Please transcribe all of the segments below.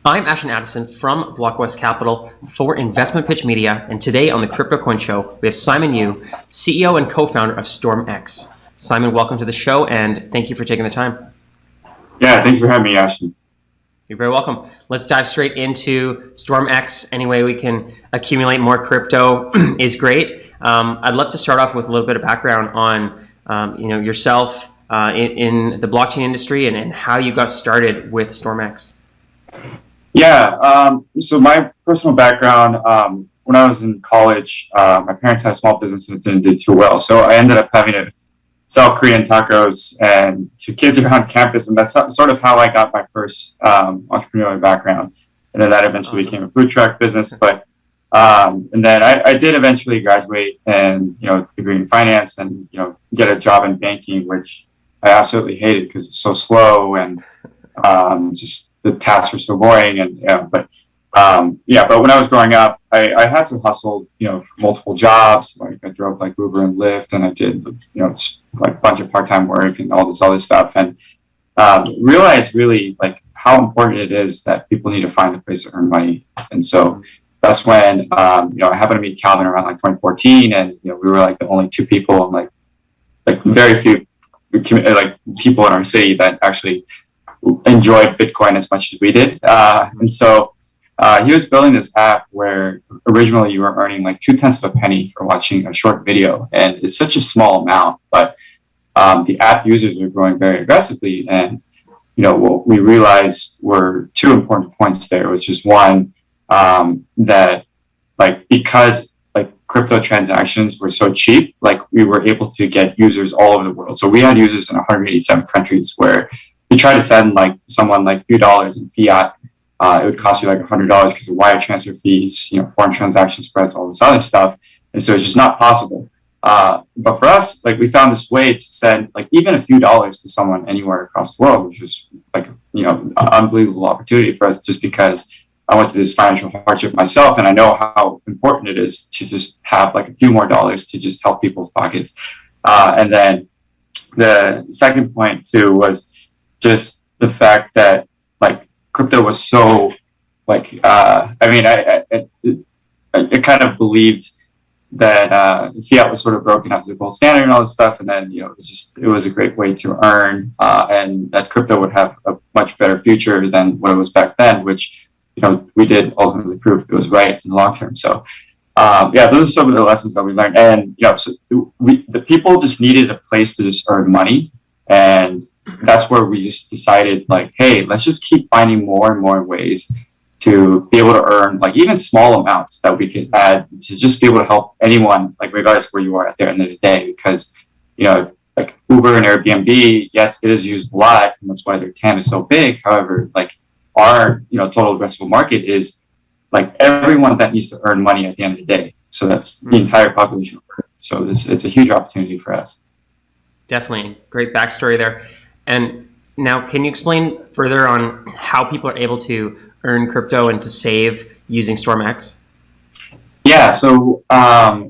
I'm Ashton from Blockwest Capital for Investment Pitch Media, and today on the Crypto Coin Show, we have Simon Yu, CEO and co-founder of StormX. Simon, welcome to the show, and thank you for taking the time. Yeah, thanks for having me, Ashton. You're very welcome. Let's dive straight into StormX. Any way we can accumulate more crypto is great. I'd love to start off with a little bit of background on yourself in the blockchain industry and how you got started with StormX. Yeah, so my personal background, when I was in college, my parents had a small business and it didn't do too well. So I ended up having to sell Korean tacos and to kids around campus. And that's sort of how I got my first entrepreneurial background. And then that eventually became a food truck business. But and then I did eventually graduate and, degree in finance and, get a job in banking, which I absolutely hated because it's so slow and just the tasks were so boring. And but when I was growing up, I had to hustle, multiple jobs. Like I drove like Uber and Lyft, and I did, like a bunch of part-time work and all this other stuff, and realized really like how important it is that people need to find a place to earn money. And so that's when I happened to meet Calvin around like 2014, and we were like the only two people, and like very few like people in our city that actually enjoyed Bitcoin as much as we did. And so he was building this app where originally you were earning like 0.2 pennies for watching a short video. And it's such a small amount, but the app users are growing very aggressively. And, what we realized were two important points there, which is one, that like, because like crypto transactions were so cheap, like we were able to get users all over the world. So we had users in 187 countries where you try to send like someone like a few dollars in fiat, it would cost you like $100 because of wire transfer fees, foreign transaction spreads, all this other stuff. And so it's just not possible. But for us, like we found this way to send like even a few dollars to someone anywhere across the world, which was like, an unbelievable opportunity for us just because I went through this financial hardship myself. And I know how important it is to just have like a few more dollars to just help people's pockets. And then the second point too was just the fact that like crypto was so like, I kind of believed that fiat was sort of broken up to the gold standard and all this stuff. And then, it was a great way to earn and that crypto would have a much better future than what it was back then, which, we did ultimately prove it was right in the long term. So, those are some of the lessons that we learned. And, so the people just needed a place to just earn money. And that's where we just decided like, hey, let's just keep finding more and more ways to be able to earn like even small amounts that we could add to just be able to help anyone, like regardless of where you are at the end of the day. Because, like Uber and Airbnb, yes, it is used a lot, and that's why their TAM is so big. However, like our, total addressable market is like everyone that needs to earn money at the end of the day. So that's the entire population. So it's a huge opportunity for us. Definitely. Great backstory there. And now, can you explain further on how people are able to earn crypto and to save using StormX? Yeah, so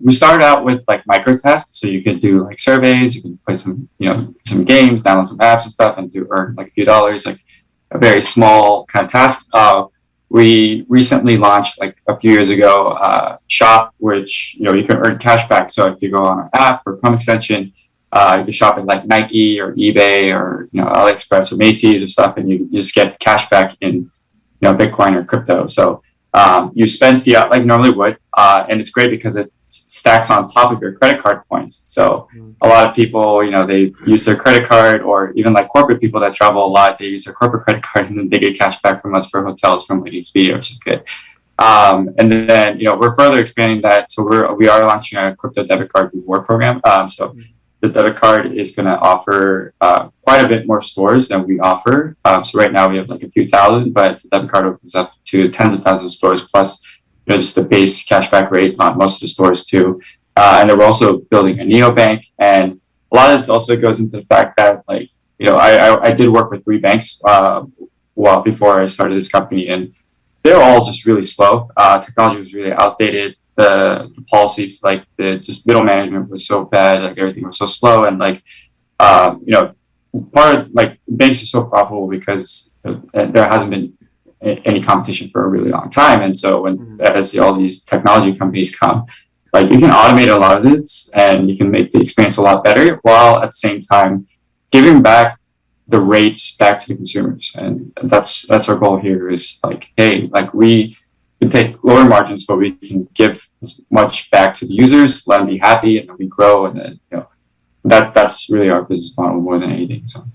we started out with like micro tasks. So you could do like surveys, you can play some, some games, download some apps and stuff, and earn like a few dollars, like a very small kind of task. We recently launched like a few years ago, Shop, which you can earn cash back. So if you go on our app or Chrome extension, you can shop at like Nike or eBay or AliExpress or Macy's or stuff, and you just get cash back in Bitcoin or crypto. So you spend fiat like normally would, and it's great because it stacks on top of your credit card points. So a lot of people, they use their credit card, or even like corporate people that travel a lot, they use their corporate credit card and then they get cash back from us for hotels from like Expedia, which is good. And then we're further expanding that. So we are launching a crypto debit card reward program. So the debit card is going to offer quite a bit more stores than we offer. So right now we have like a few thousand, but the debit card opens up to tens of thousands of stores, plus just the base cashback rate on most of the stores too. And then we're also building a neobank. And a lot of this also goes into the fact that like, I did work with 3 banks before I started this company, and they're all just really slow. Technology was really outdated. The policies, like the just middle management was so bad, like everything was so slow. And like, part of like banks are so profitable because there hasn't been any competition for a really long time. And so when as all these technology companies come, like you can automate a lot of this and you can make the experience a lot better while at the same time giving back the rates back to the consumers. And that's our goal here is like, hey, like we can take lower margins, but we can give as much back to the users, let them be happy, and then we grow. And then, that's really our business model more than anything. So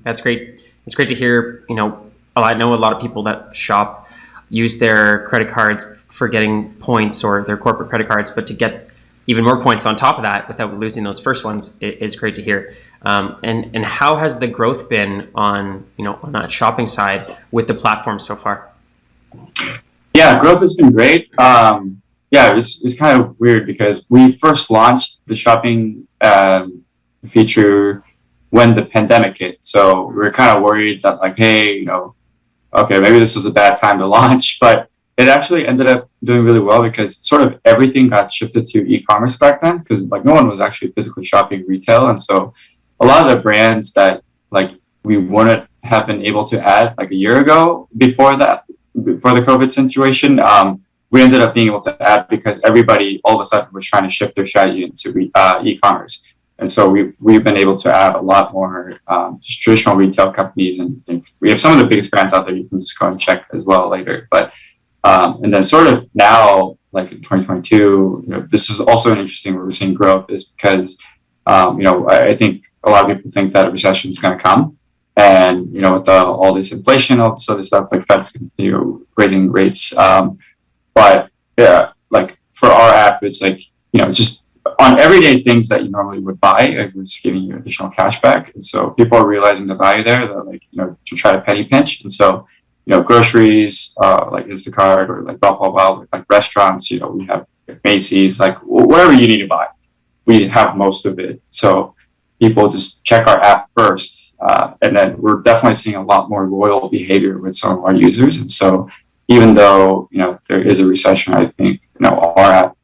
that's great. It's great to hear, I know a lot of people that shop use their credit cards for getting points or their corporate credit cards, but to get even more points on top of that without losing those first ones is great to hear. And how has the growth been on that shopping side with the platform so far? Yeah, growth has been great. It's kind of weird because we first launched the shopping feature when the pandemic hit. So we were kind of worried that like, hey, okay, maybe this was a bad time to launch, but it actually ended up doing really well because sort of everything got shifted to e-commerce back then because like no one was actually physically shopping retail. And so a lot of the brands that like we wouldn't have been able to add like a year ago before the COVID situation, we ended up being able to add because everybody all of a sudden was trying to shift their strategy into e-commerce. And so we've been able to add a lot more just traditional retail companies, and we have some of the biggest brands out there. You can just go and check as well later. But and then sort of now, like in 2022, this is also an interesting where we're seeing growth is because I think a lot of people think that a recession is going to come, and with all this inflation, all this other stuff, like Fed's continue raising rates. But yeah, like for our app, it's like just on everyday things that you normally would buy, we're just giving you additional cash back. And so people are realizing the value there. They're like, to try to penny pinch. And so, groceries, like Instacart or like blah, blah, blah, like restaurants, we have Macy's, like whatever you need to buy, we have most of it. So people just check our app first. And then we're definitely seeing a lot more loyal behavior with some of our users. And so even though, there is a recession, I think, our app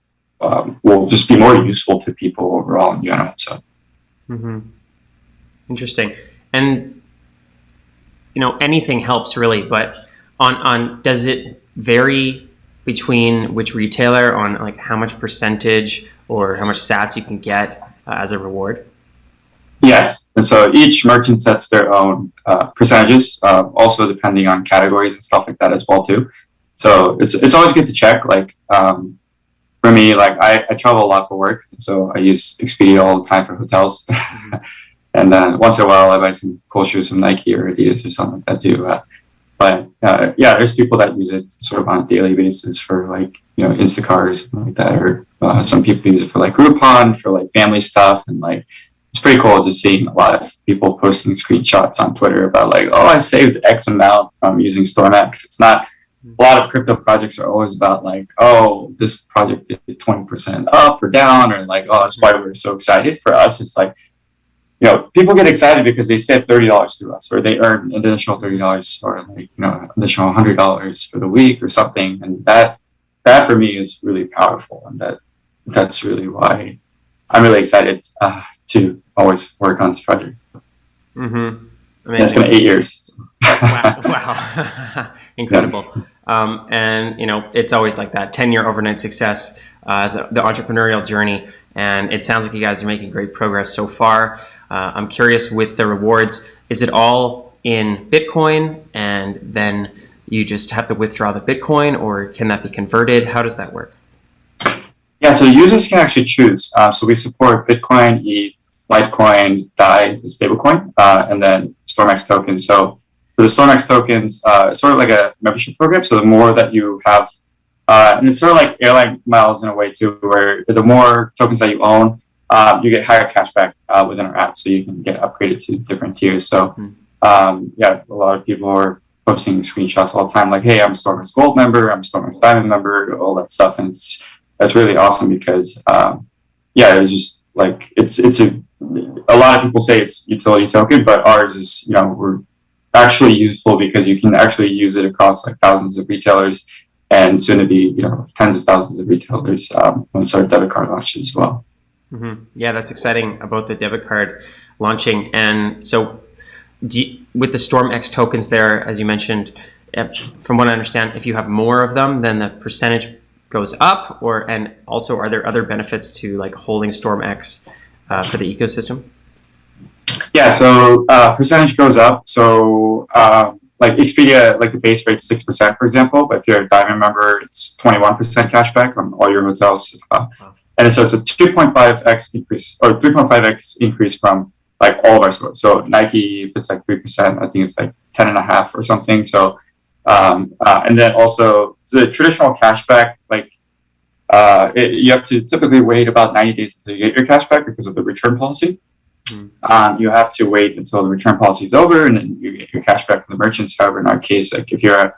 will just be more useful to people overall in general. So, Interesting. And anything helps really, but on does it vary between which retailer on like how much percentage or how much sats you can get as a reward? Yes, and so each merchant sets their own percentages, also depending on categories and stuff like that as well too. So it's always good to check. Like for me, like I travel a lot for work, so I use Expedia all the time for hotels. And then once in a while, I buy some cool shoes from Nike or Adidas or something like that too. But there's people that use it sort of on a daily basis for like Instacart or something like that, or some people use it for like Groupon for like family stuff, and like it's pretty cool just seeing a lot of people posting screenshots on Twitter about like, oh, I saved X amount from using StormX. It's not. A lot of crypto projects are always about like, oh, this project did 20% up or down, or like, oh, that's why we're so excited. For us, it's like, people get excited because they saved $30 through us, or they earn an additional $30, or like, additional $100 for the week or something. And that for me is really powerful. And that's really why I'm really excited to always work on this project. Amazing. It's been 8 years. Wow. Incredible. Yeah. And it's always like that 10-year overnight success as the entrepreneurial journey. And it sounds like you guys are making great progress so far. I'm curious with the rewards, is it all in Bitcoin and then you just have to withdraw the Bitcoin, or can that be converted? How does that work? Yeah, so users can actually choose. So we support Bitcoin, ETH, Litecoin, DAI, the stablecoin, and then StormX tokens. So for the StormX tokens, it's sort of like a membership program. So the more that you have, and it's sort of like airline miles in a way too, where the more tokens that you own, you get higher cash back within our app, so you can get upgraded to different tiers. So a lot of people are posting screenshots all the time, like, hey, I'm a StormX Gold member, I'm a StormX Diamond member, all that stuff, and that's really awesome because it's just like it's a lot of people say it's utility token, but ours is we're actually useful because you can actually use it across like thousands of retailers, and soon to be tens of thousands of retailers once our debit card launches as well. Yeah, that's exciting about the debit card launching. And so with the StormX tokens there, as you mentioned, from what I understand, if you have more of them, then the percentage goes up, and also are there other benefits to like holding StormX for the ecosystem? Yeah, so percentage goes up. So like Expedia, like the base rate is 6%, for example. But if you're a Diamond member, it's 21% cashback on all your hotels. And so it's a 2.5x increase or 3.5x increase from like all of our stores. So Nike, if it's like 3%, I think it's like 10.5 or something. So and then also the traditional cashback, like you have to typically wait about 90 days until you get your cashback because of the return policy. You have to wait until the return policy is over, and then you get your cashback from the merchants. However, in our case, like if you're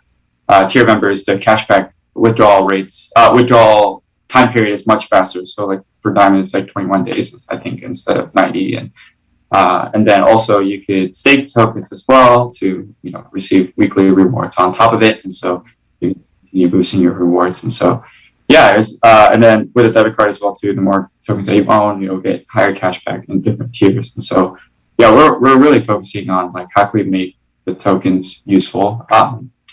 a tier members, the cashback withdrawal time period is much faster. So like for Diamond, it's like 21 days, I think, instead of 90. And then also you could stake tokens as well to receive weekly rewards on top of it, and so you're boosting your rewards. And so and then with a debit card as well too, the more tokens that you own, you'll get higher cashback in different tiers. And so we're really focusing on like how can we make the tokens useful,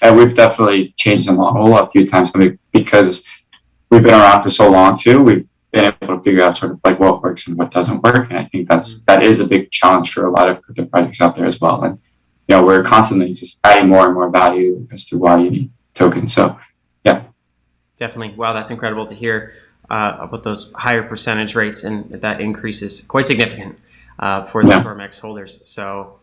and we've definitely changed the model a few times because we've been around for so long too. We've been able to figure out sort of like what works and what doesn't work, and I think that is a big challenge for a lot of crypto projects out there as well. And we're constantly just adding more and more value as to why you need tokens. So definitely. Wow, that's incredible to hear about those higher percentage rates, and that increase is quite significant for the StormX holders. So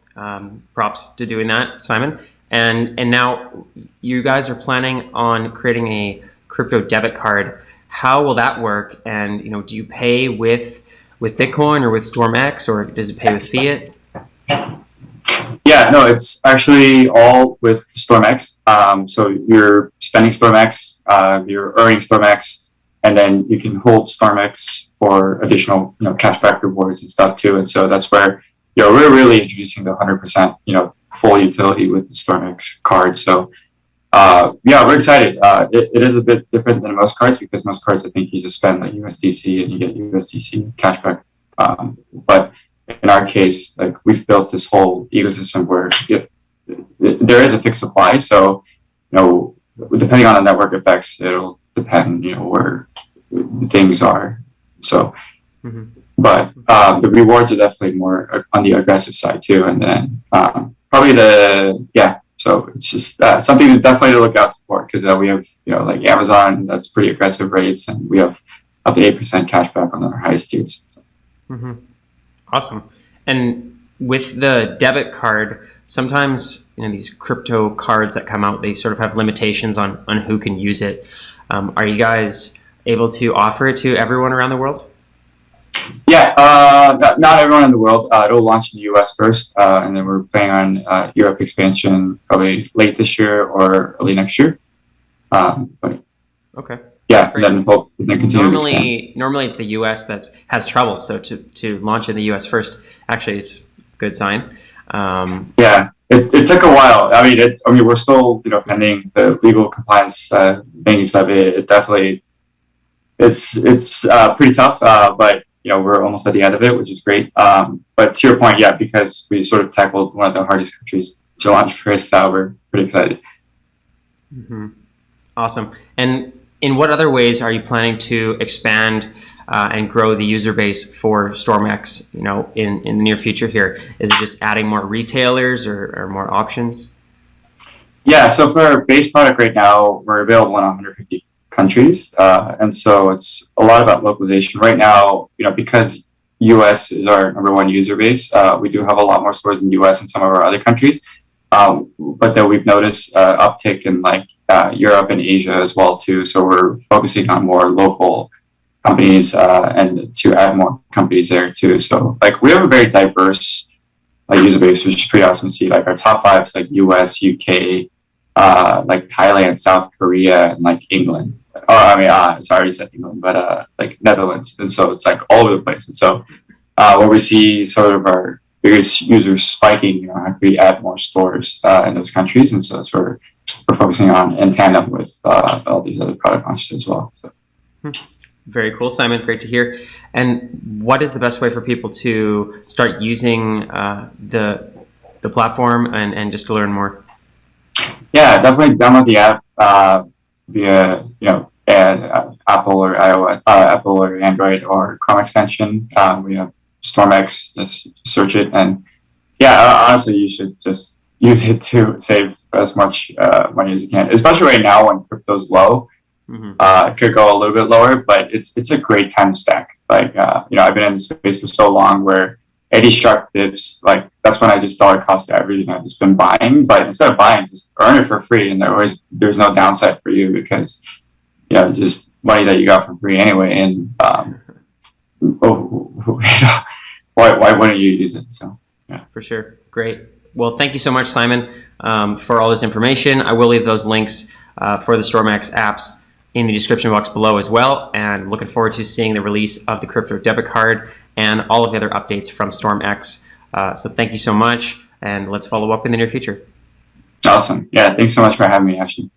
props to doing that, Simon. And now you guys are planning on creating a crypto debit card. How will that work? And do you pay with Bitcoin or with StormX, or does it pay with fiat? Yeah, no, it's actually all with StormX. So you're spending StormX, you're earning StormX, and then you can hold StormX for additional, cashback rewards and stuff too. And so that's where, we're really introducing the 100%, full utility with the StormX card. So, we're excited. It is a bit different than most cards because most cards, I think you just spend like USDC and you get USDC cashback. But in our case, like we've built this whole ecosystem where there is a fixed supply. So, depending on the network effects, it'll depend, where things are. So, but the rewards are definitely more on the aggressive side too. And then probably so it's just something definitely to look out for because we have, like Amazon, that's pretty aggressive rates, and we have up to 8% cashback on our highest tiers. So. Awesome. And with the debit card, sometimes these crypto cards that come out, they sort of have limitations on who can use it. Are you guys able to offer it to everyone around the world? Yeah, not everyone in the world. It'll launch in the US first, and then we're planning on Europe expansion probably late this year or early next year. But okay. Yeah, and then continue to expand. Normally it's the US that has trouble, so to launch in the US first actually is a good sign. It took a while. I mean, we're still pending the legal compliance banking stuff. It definitely it's pretty tough, but we're almost at the end of it, which is great. But to your point, because we sort of tackled one of the hardest countries to launch first, we're pretty excited. Awesome. And in what other ways are you planning to expand and grow the user base for StormX, in the near future here? Is it just adding more retailers or more options? Yeah, so for our base product right now, we're available in 150 countries. And so it's a lot about localization. Right now, because US is our number one user base, we do have a lot more stores in the US and some of our other countries. But then we've noticed uptick in like Europe and Asia as well too. So we're focusing on more local companies and to add more companies there too. So like we have a very diverse user base, which is pretty awesome to see. Like our top 5 is like US, UK, like Thailand, South Korea, and like England. Sorry, I said England, but like Netherlands. And so it's like all over the place. And so where we see sort of our biggest users spiking, how can we add more stores in those countries? And so that's where we're focusing on in tandem with all these other product launches as well. So. Very cool, Simon. Great to hear. And what is the best way for people to start using the platform and just to learn more? Yeah, definitely download the app via Apple or iOS, Apple or Android or Chrome extension. We have StormX. Just search it, and yeah, honestly, you should just use it to save as much money as you can, especially right now when crypto's low. Hmm. It could go a little bit lower, but it's a great time to stack. Like I've been in the space for so long where 80 sharp dips, like that's when I just dollar cost everything I've just been buying. But instead of buying, just earn it for free, and there's no downside for you because just money that you got for free anyway. And why wouldn't you use it? So yeah, For sure. Great. Well, thank you so much, Simon, for all this information. I will leave those links for the StormX apps in the description box below as well. And looking forward to seeing the release of the crypto debit card and all of the other updates from StormX. So thank you so much, and let's follow up in the near future. awesome. Yeah, thanks so much for having me, Ashton.